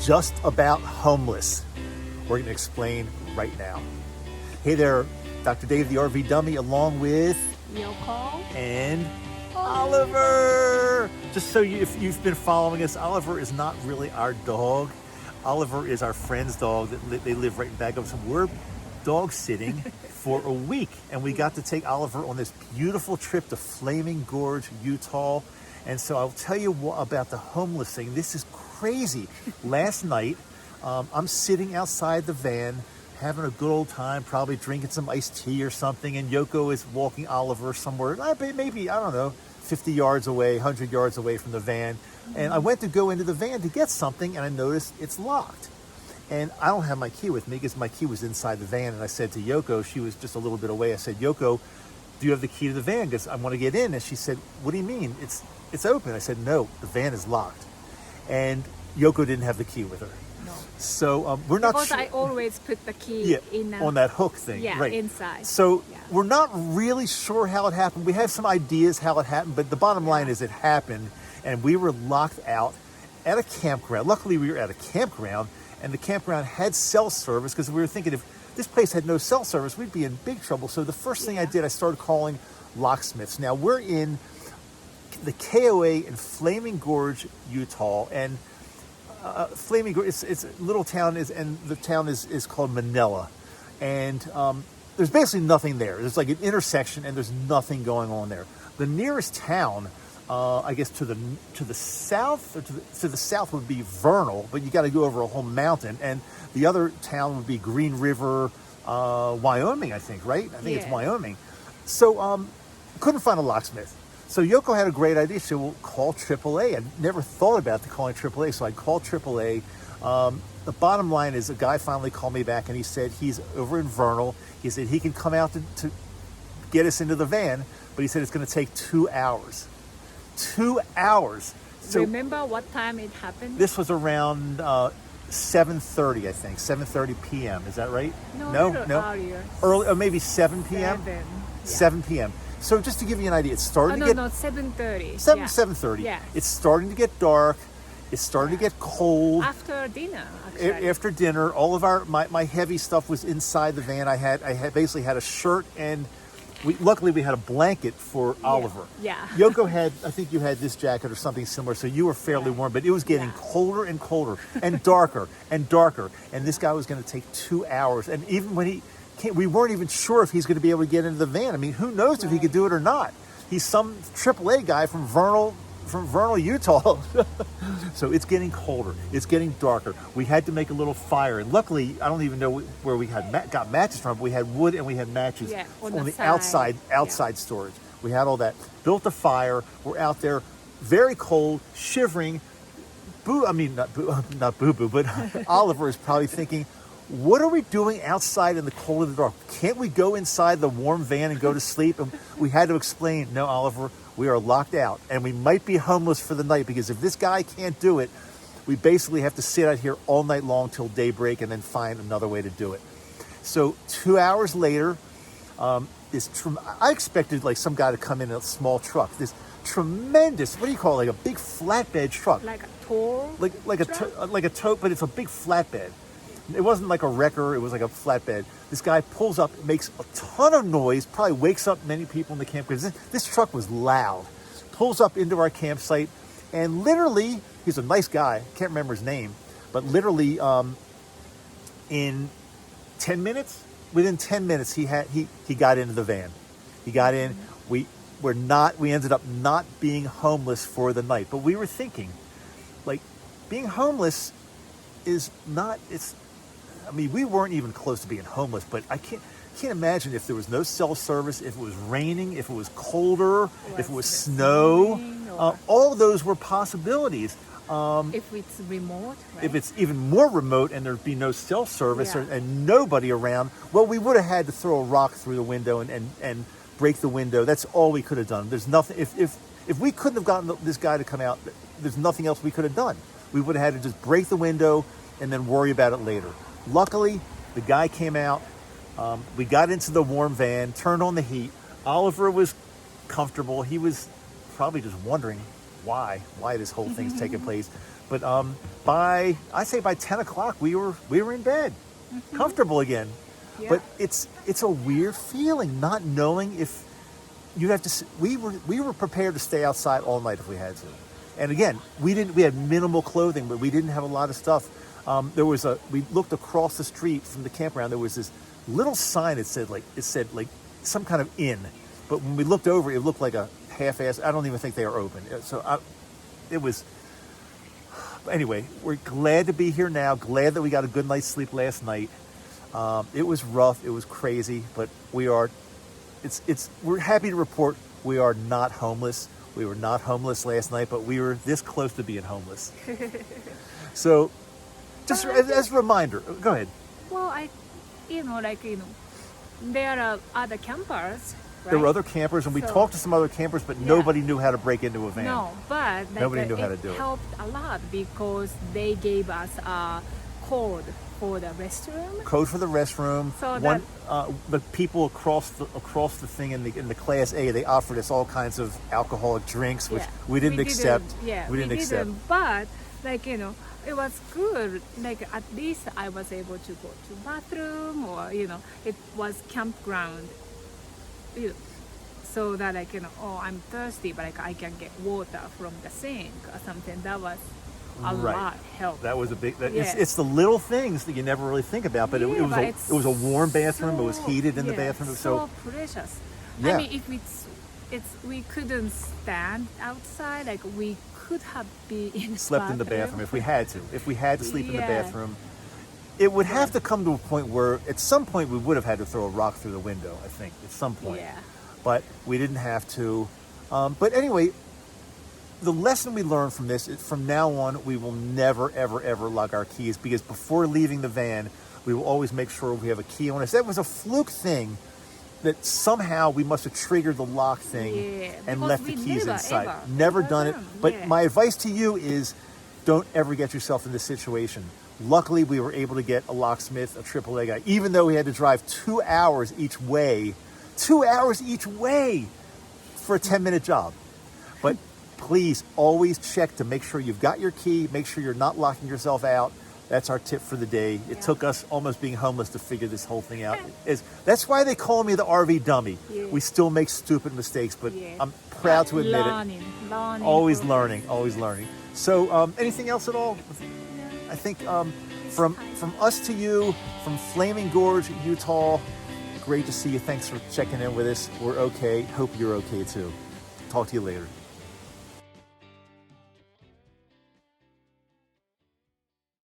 just about homeless? We're going to explain right now. Hey there, Dr. Dave, the RV Dummy, along with Yoko and Oliver. Just so if you've been following us, Oliver is not really our dog. Oliver is our friend's dog. They live right in back of us. We're dog sitting for a week, and we got to take Oliver on this beautiful trip to Flaming Gorge, Utah. And so I'll tell you about the homeless thing. This is crazy. Last night, I'm sitting outside the van, having a good old time, probably drinking some iced tea or something, and Yoko is walking Oliver somewhere, maybe, I don't know, 50 yards away, 100 yards away from the van. And I went to go into the van to get something, and I noticed it's locked. And I don't have my key with me because my key was inside the van. And I said to Yoko, she was just a little bit away, I said, Yoko, do you have the key to the van? Because I want to get in. And she said, what do you mean? It's open. I said, no, the van is locked. And Yoko didn't have the key with her. No. So we're not because I always put the key in on that hook thing. Right. Inside. So we're not really sure how it happened. We have some ideas how it happened, but the bottom line is it happened, and we were locked out at a campground. Luckily, we were at a campground, and the campground had cell service, because we were thinking if this place had no cell service, we'd be in big trouble. So the first thing I did, I started calling locksmiths. Now, we're in the KOA in Flaming Gorge, Utah, and Flaming Gorge, it's a little town, and the town is called Manila. And there's basically nothing there. There's like an intersection, and there's nothing going on there. The nearest town, I guess to the south, or to the south would be Vernal, but you got to go over a whole mountain. And the other town would be Green River, Wyoming, I think, right? I think it's Wyoming. So couldn't find a locksmith. So Yoko had a great idea. She said, well, call AAA. I never thought about calling AAA, so I called AAA. The bottom line is a guy finally called me back, and he said he's over in Vernal. He said he can come out to get us into the van, but he said it's going to take 2 hours. 2 hours. So remember what time it happened? This was around 7:30, I think, 7:30 p.m. Is that right? No. Earlier. Early, or maybe 7 p.m. 7 p.m. So just to give you an idea, it's starting to get 7:30. 7:30. Yeah. It's starting to get dark. It's starting to get cold. After dinner, actually. After dinner, all of my heavy stuff was inside the van. I had basically had a shirt, and luckily we had a blanket for Oliver. Yeah. Yoko had, I think you had this jacket or something similar, so you were fairly warm, but it was getting colder and colder and darker and darker. And this guy was going to take 2 hours. And even when we weren't even sure if he's going to be able to get into the van. I mean, who knows if he could do it or not? He's some AAA guy from Vernal, Utah. So it's getting colder. It's getting darker. We had to make a little fire. And luckily, I don't even know where we got matches from, but we had wood and we had matches on the side. outside storage. We had all that. Built a fire. We're out there, very cold, shivering. Not boo-boo, but Oliver is probably thinking, what are we doing outside in the cold of the dark? Can't we go inside the warm van and go to sleep? And we had to explain, no, Oliver, we are locked out, and we might be homeless for the night, because if this guy can't do it, we basically have to sit out here all night long till daybreak and then find another way to do it. So 2 hours later, I expected like some guy to come in a small truck. This tremendous, what do you call it, like a big flatbed truck. Like a tow? Like a tow, but it's a big flatbed. It wasn't like a wrecker, it was like a flatbed. This guy pulls up, makes a ton of noise, probably wakes up many people in the camp, because this truck was loud. Pulls up into our campsite, and literally, he's a nice guy, can't remember his name, but literally in 10 minutes, within 10 minutes, he got into the van. He got in. We ended up not being homeless for the night, but we were thinking, like, being homeless is not, we weren't even close to being homeless, but I can't imagine if there was no cell service, if it was raining, if it was colder, if it was snow. All of those were possibilities. If it's remote, right? If it's even more remote and there'd be no cell service and nobody around, well, we would have had to throw a rock through the window and break the window. That's all we could have done. There's nothing. If we couldn't have gotten this guy to come out, there's nothing else we could have done. We would have had to just break the window and then worry about it later. Luckily, the guy came out. We got into the warm van, turned on the heat. Oliver was comfortable. He was probably just wondering why this whole thing's taking place. But by 10 o'clock, we were in bed, comfortable again. Yeah. But it's a weird feeling not knowing if you have to. We were prepared to stay outside all night if we had to. And again, we had minimal clothing, but we didn't have a lot of stuff. We looked across the street from the campground. There was this little sign that said like some kind of inn. But when we looked over, it looked like a half-ass. I don't even think they are open. It was. Anyway, we're glad to be here now. Glad that we got a good night's sleep last night. It was rough. It was crazy, but we're happy to report we are not homeless. We were not homeless last night, but we were this close to being homeless. So, just as a reminder, go ahead. Well, there are other campers. Right? There were other campers, and we talked to some other campers, but nobody knew how to break into a van. No, but nobody knew how to do it. It helped a lot because they gave us a code for the restroom. Code for the restroom. So the people across the thing in the Class A, they offered us all kinds of alcoholic drinks, which we didn't accept. Yeah, we didn't accept. But it was good. At least I was able to go to bathroom, or it was campground. So that I'm thirsty, but I can get water from the sink or something. That was a lot help. That was a big. It's the little things that you never really think about, but it was a warm bathroom. It was heated in the bathroom. So precious. Yeah. I mean, if we couldn't stand outside, we could have been slept in the bathroom if we had to. If we had to sleep in the bathroom, it would have to come to a point where at some point we would have had to throw a rock through the window. I think at some point. Yeah. But we didn't have to. But anyway, the lesson we learned from this is from now on, we will never, ever, ever lock our keys, because before leaving the van, we will always make sure we have a key on us. That was a fluke thing that somehow we must have triggered the lock thing and left the keys inside. Never done it. But my advice to you is don't ever get yourself in this situation. Luckily, we were able to get a locksmith, a AAA guy, even though we had to drive 2 hours each way. 2 hours each way for a 10-minute job. But please always check to make sure you've got your key, make sure you're not locking yourself out. That's our tip for the day. It took us almost being homeless to figure this whole thing out. That's why they call me the RV dummy. Yeah. We still make stupid mistakes, but I'm proud to admit learning, it. Always learning, always learning. So anything else at all? I think from us to you, from Flaming Gorge, Utah, great to see you. Thanks for checking in with us. We're okay. Hope you're okay too. Talk to you later.